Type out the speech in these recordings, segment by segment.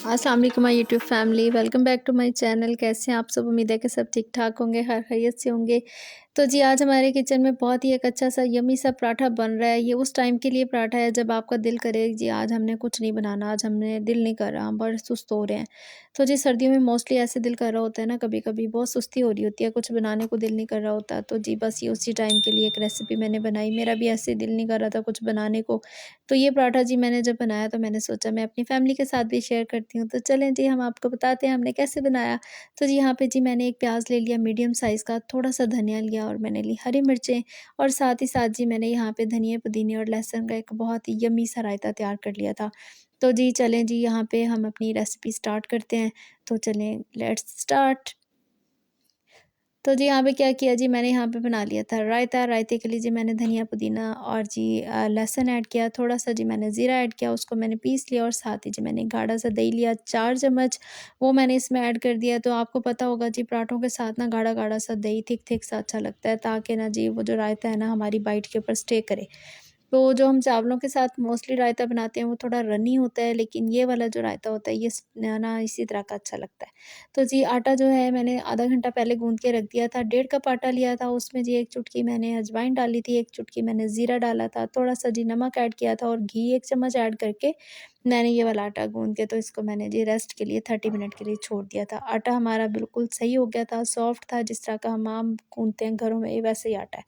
अस्सलाम वालेकुम my YouTube family, welcome back to my channel. कैसे हैं आप सब? उम्मीद है कि सब ठीक ठाक होंगे, हर खैरियत से होंगे। तो जी आज हमारे किचन में बहुत ही एक अच्छा सा यम्मी सा पराठा बन रहा है। ये उस टाइम के लिए पराठा है जब आपका दिल करे जी आज हमने कुछ नहीं बनाना, आज हमने दिल नहीं कर रहा, हम बड़े सुस्त हो रहे हैं। तो जी सर्दियों में मोस्टली ऐसे दिल कर रहा होता है ना, कभी-कभी बहुत सुस्ती हो रही होती है, कुछ बनाने को दिल नहीं कर रहा होता। तो जी बस ये उसी टाइम के लिए एक रेसिपी मैंने बनाई। मेरा भी ऐसे दिल नहीं कर रहा था कुछ बनाने को। तो ये पराठा जी मैंने जब बनाया तो मैंने सोचा मैं अपनी फैमिली के साथ भी शेयर करती हूँ। तो चलें जी हम आपको बताते हैं हमने कैसे बनाया। तो जी यहाँ पे जी मैंने एक प्याज़ ले लिया मीडियम साइज़ का, थोड़ा-सा धनिया लिया और मैंने ली हरी मिर्चें और साथ ही साथ जी मैंने यहाँ पे धनिया, पुदीने और लहसुन का एक बहुत ही यम्मी सा रायता तैयार कर लिया था। तो जी चलें जी यहाँ पे हम अपनी रेसिपी स्टार्ट करते हैं। तो चलें लेट्स स्टार्ट। तो जी यहाँ पे क्या किया जी मैंने यहाँ पे बना लिया था रायता। रायते के लिए जी मैंने धनिया, पुदीना और जी लहसुन ऐड किया। थोड़ा-सा जी मैंने ज़ीरा ऐड किया, उसको मैंने पीस लिया और साथ ही जी मैंने गाढ़ा सा दही लिया 4 चम्मच, वो मैंने इसमें ऐड कर दिया। तो आपको पता होगा जी पराठों के साथ ना गाढ़ा-गाढ़ा सा दही थिक-थिक सा अच्छा लगता है, ताकि ना जी वो जो रायता है ना हमारी बाइट के ऊपर स्टे करे। तो जो हम चावलों के साथ मोस्टली रायता बनाते हैं वो थोड़ा रनी होता है, लेकिन ये वाला जो रायता होता है ये ना इसी तरह का अच्छा लगता है। तो जी आटा जो है मैंने आधा घंटा पहले गूँध के रख दिया था। 1.5 कप आटा लिया था, उसमें जी 1 चुटकी मैंने अजवाइन डाली थी, 1 चुटकी मैंने ज़ीरा डाला था, थोड़ा-सा जी नमक ऐड किया था और घी 1 चम्मच ऐड करके मैंने ये वाला आटा गूँध के तो इसको मैंने जी रेस्ट के लिए 30 मिनट के लिए छोड़ दिया था। आटा हमारा बिल्कुल सही हो गया था, सॉफ्ट था, जिस तरह का हम आम गूँधते हैं घरों में वैसे ही आटा है।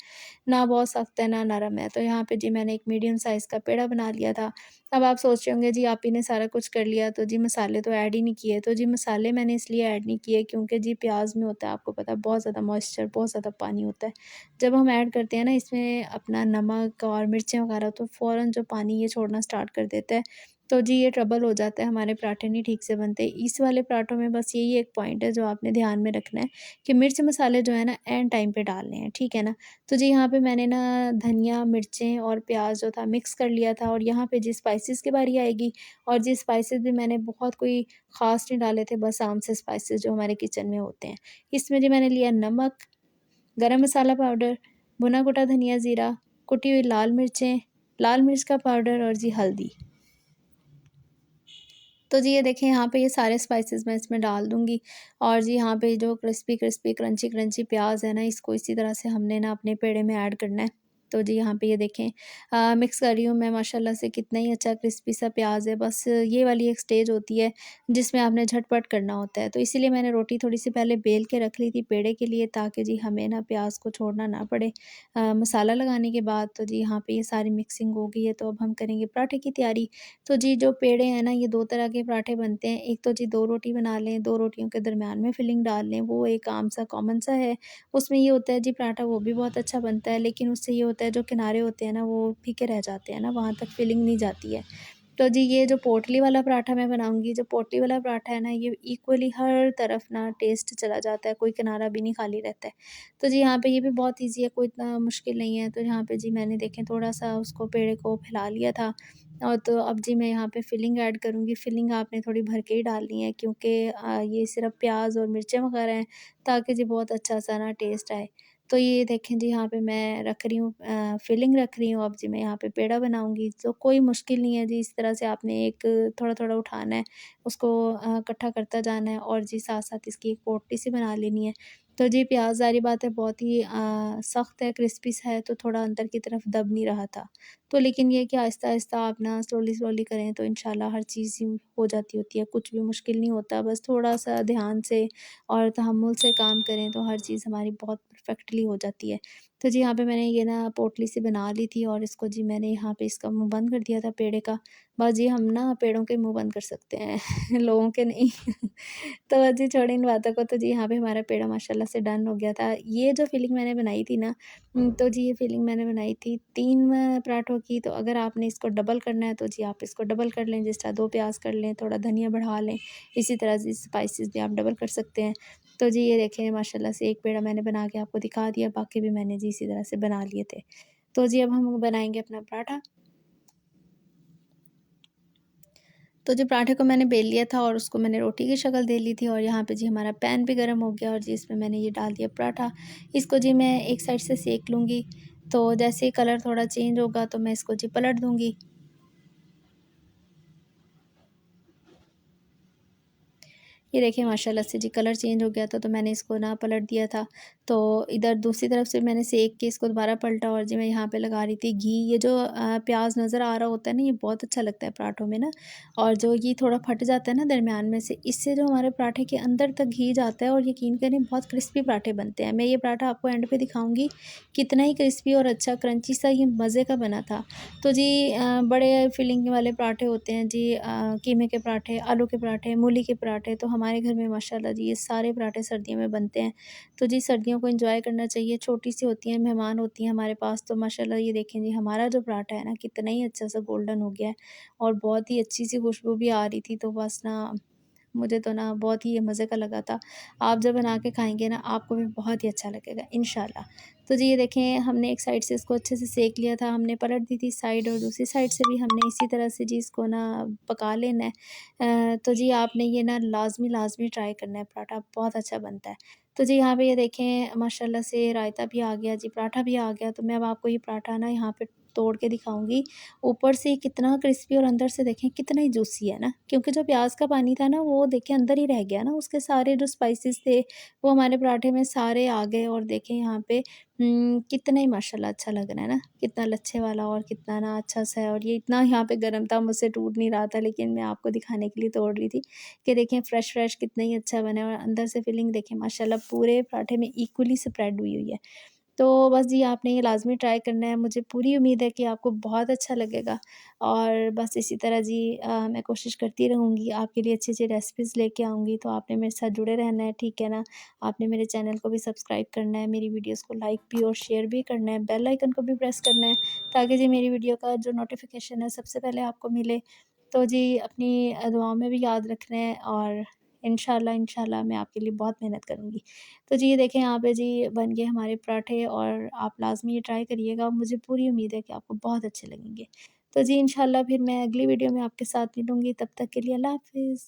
ना बहुत सख्त है, ना नरम है। तो यहाँ पे जी मैंने एक मीडियम साइज़ का पेड़ा बना लिया था। अब आप सोच रहे होंगे जी आप ही ने सारा कुछ कर लिया, तो जी मसाले तो ऐड ही नहीं किए। तो जी मसाले मैंने इसलिए ऐड नहीं किए क्योंकि जी प्याज़ में होता है आपको पता है बहुत ज़्यादा मॉइस्चर, बहुत ज़्यादा पानी होता है। जब हम ऐड करते हैं ना इसमें अपना नमक और मिर्चें वगैरह तो फ़ौरन जो पानी ये छोड़ना स्टार्ट कर देता है। तो जी ये ट्रबल हो जाता है, हमारे पराठे नहीं ठीक से बनते। इस वाले पराठों में बस यही एक पॉइंट है जो आपने ध्यान में रखना है कि मिर्च मसाले जो है ना एंड टाइम पे डालने हैं, ठीक है ना? तो जी यहाँ पे मैंने ना धनिया, मिर्चें और प्याज़ जो था मिक्स कर लिया था और यहाँ पे जी स्पाइसेस की बारी आएगी और जी स्पाइसेस भी मैंने बहुत कोई ख़ास नहीं डाले थे, बस आम से स्पाइसेस जो हमारे किचन में होते हैं। इसमें जी मैंने लिया नमक, गरम मसाला पाउडर, भुना कुटा धनिया, ज़ीरा, कुटी हुई लाल मिर्चें, लाल मिर्च का पाउडर और जी हल्दी। तो जी ये देखें यहाँ पे ये सारे स्पाइसेस मैं इसमें डाल दूँगी और जी यहाँ पे जो क्रिस्पी-क्रिस्पी, क्रंची-क्रंची प्याज़ है ना, इसको इसी तरह से हमने ना अपने पेड़े में ऐड करना है। तो जी यहाँ पे ये देखें मिक्स कर रही हूँ मैं माशाल्लाह से कितना ही अच्छा क्रिस्पी सा प्याज़ है। बस ये वाली एक स्टेज होती है जिसमें आपने झटपट करना होता है। तो इसीलिए मैंने रोटी थोड़ी-सी पहले बेल के रख ली थी पेड़े के लिए ताकि जी हमें ना प्याज़ को छोड़ना ना पड़े। मसाला लगाने के बाद तो जी यहाँ पे ये सारी मिक्सिंग हो गई है, तो अब हम करेंगे पराठे की तैयारी। तो जी जो पेड़े हैं ना ये 2 तरह के पराठे बनते हैं। एक तो जी 2 रोटी बना लें, 2 रोटियों के दरमियान में फिलिंग डाल लें, वो एक आम सा कॉमन सा है। उसमें ये होता है जी पराठा वो भी बहुत अच्छा बनता है, लेकिन उससे ये होता है जो किनारे होते हैं ना वो फीके रह जाते हैं ना, वहाँ तक फिलिंग नहीं जाती है। तो जी ये जो पोटली वाला पराठा मैं बनाऊँगी, जो पोटली वाला पराठा है ना ये इक्वली हर तरफ ना टेस्ट चला जाता है, कोई किनारा भी नहीं खाली रहता है। तो जी यहाँ पे ये भी बहुत ईज़ी है, कोई इतना मुश्किल नहीं है। तो यहाँ पे जी मैंने देखें थोड़ा-सा उसको पेड़े को फैला लिया था और तो अब जी मैं यहाँ पे फिलिंग ऐड करूँगी। फिलिंग आपने थोड़ी भर के ही डालनी है क्योंकि ये सिर्फ़ प्याज़ और मिर्चें वग़ैरह हैं ताकि जी बहुत अच्छा-सा ना टेस्ट आए। तो ये देखें जी यहाँ पे मैं रख रही हूँ फिलिंग रख रही हूँ, अब जी मैं यहाँ पे पेड़ा बनाऊँगी। तो कोई मुश्किल नहीं है जी, इस तरह से आपने एक थोड़ा-थोड़ा उठाना है, उसको इकट्ठा करता जाना है और जी साथ-साथ इसकी एक पोटली सी बना लेनी है। तो जी प्याज़ ज़ाहिर बात है बहुत ही सख्त है, क्रिस्पी सा है तो थोड़ा अंदर की तरफ दब नहीं रहा था। तो लेकिन ये है कि आहिस्ता-आहिस्ता आप ना स्लोली-स्लोली करें तो इंशाल्लाह हर चीज़ ही हो जाती होती है, कुछ भी मुश्किल नहीं होता। बस थोड़ा-सा ध्यान से और तहम्मुल से काम करें तो हर चीज़ हमारी बहुत परफेक्टली हो जाती है। तो जी यहाँ पे मैंने ये ना पोटली सी बना ली थी और इसको जी मैंने यहाँ पे इसका मुँह बंद कर दिया था पेड़े का। बस जी हम ना पेड़ों के मुँह बंद कर सकते हैं, लोगों के नहीं। तो जी छोड़ें इन बातों को। तो जी यहाँ पे हमारा पेड़ा माशाल्लाह से डन हो गया था। ये जो फिलिंग मैंने बनाई थी ना तो जी ये फिलिंग मैंने बनाई थी 3 पराठों की। तो अगर आपने इसको डबल करना है तो जी आप इसको डबल कर लें, जिस तरह 2 प्याज़ कर लें, थोड़ा धनिया बढ़ा लें। इसी तरह से स्पाइसेस भी आप डबल कर सकते हैं। तो जी ये देखें माशाल्लाह से एक पेड़ा मैंने बना के आपको दिखा दिया, बाकी भी मैंने जी इसी तरह से बना लिए थे। तो जी अब हम बनाएँगे अपना पराठा। तो जो पराठे को मैंने बेल लिया था और उसको मैंने रोटी की शक्ल दे ली थी और यहाँ पे जी हमारा पैन भी गर्म हो गया और जी इसमें मैंने ये डाल दिया पराठा। इसको जी मैं एक साइड से सेक लूँगी, तो जैसे ही कलर थोड़ा चेंज होगा तो मैं इसको जी पलट दूँगी। ये देखिए माशाल्लाह से जी कलर चेंज हो गया था, तो मैंने इसको ना पलट दिया था। तो इधर दूसरी तरफ से मैंने सेक के इसको दोबारा पलटा और जी मैं यहाँ पे लगा रही थी घी। ये जो प्याज़ नज़र आ रहा होता है ना, ये बहुत अच्छा लगता है पराठों में ना। और जो ये थोड़ा फट जाता है ना दरमियान में से, इससे जो हमारे पराठे के अंदर तक घी जाता है और यकीन करें बहुत क्रिस्पी पराठे बनते हैं। मैं ये पराठा आपको एंड पे दिखाऊँगी, कितना ही क्रिस्पी और अच्छा क्रंची सा ये मज़े का बना था। तो जी बड़े फिलिंग वाले पराठे होते हैं जी, कीमे के पराठे, आलू के पराठे, मूली के पराठे, तो हमारे घर में माशाल्लाह जी ये सारे पराठे सर्दियों में बनते हैं। तो जी सर्दियों को एंजॉय करना चाहिए, छोटी-सी होती हैं, मेहमान होती हैं हमारे पास, तो माशाल्लाह ये देखें जी हमारा जो पराठा है ना कितना ही अच्छा सा गोल्डन हो गया है और बहुत ही अच्छी-सी खुशबू भी आ रही थी। तो बस ना मुझे तो ना बहुत ही ये मज़े का लगा था। आप जब बना के खाएँगे ना आपको भी बहुत ही अच्छा लगेगा इंशाल्लाह। तो जी ये देखें हमने एक साइड से इसको अच्छे से सेक लिया था, हमने पलट दी थी साइड और दूसरी साइड से भी हमने इसी तरह से जी इसको ना पका लेना है। तो जी आपने ये ना लाज़मी ट्राई करना है, पराठा बहुत अच्छा बनता है। तो जी यहाँ पे ये देखें माशाल्लाह से रायता भी आ गया जी, पराठा भी आ गया। तो मैं अब आपको ये पराठा ना यहाँ पे तोड़ के दिखाऊँगी। ऊपर से कितना क्रिस्पी और अंदर से देखें कितना ही जूसी है ना, क्योंकि जो प्याज़ का पानी था ना वो देखिए अंदर ही रह गया ना, उसके सारे जो स्पाइसेस थे वो हमारे पराठे में सारे आ गए और देखें यहाँ पे कितना ही माशाल्लाह अच्छा लग रहा है ना, कितना लच्छे वाला और कितना ना अच्छा-सा है। और ये इतना यहाँ पे गरम था मुझसे टूट नहीं रहा था, लेकिन मैं आपको दिखाने के लिए तोड़ रही थी कि देखें फ्रेश कितना ही अच्छा बना है और अंदर से फिलिंग देखें माशाल्लाह पूरे पराठे में इक्वली स्प्रेड हुई हुई है। तो बस जी आपने ये लाज़मी ट्राई करना है, मुझे पूरी उम्मीद है कि आपको बहुत अच्छा लगेगा। और बस इसी तरह जी मैं कोशिश करती रहूँगी, आपके लिए अच्छी-अच्छी रेसिपीज़ लेके आऊँगी, तो आपने मेरे साथ जुड़े रहना है, ठीक है ना? आपने मेरे चैनल को भी सब्सक्राइब करना है, मेरी वीडियोज़ को लाइक भी और शेयर भी करना है, बेल आइकन को भी प्रेस करना है, ताकि जी मेरी वीडियो का जो नोटिफ़िकेशन है सबसे पहले आपको मिले। तो जी अपनी दुआओं में भी याद रखना है और इंशाल्लाह मैं आपके लिए बहुत मेहनत करूँगी। तो जी ये देखें यहाँ पे जी बन गए हमारे पराठे और आप लाज़मी ये ट्राई करिएगा, मुझे पूरी उम्मीद है कि आपको बहुत अच्छे लगेंगे। तो जी इंशाल्लाह फिर मैं अगली वीडियो में आपके साथ मिलूँगी, तब तक के लिए अल्लाह हाफ़िज़।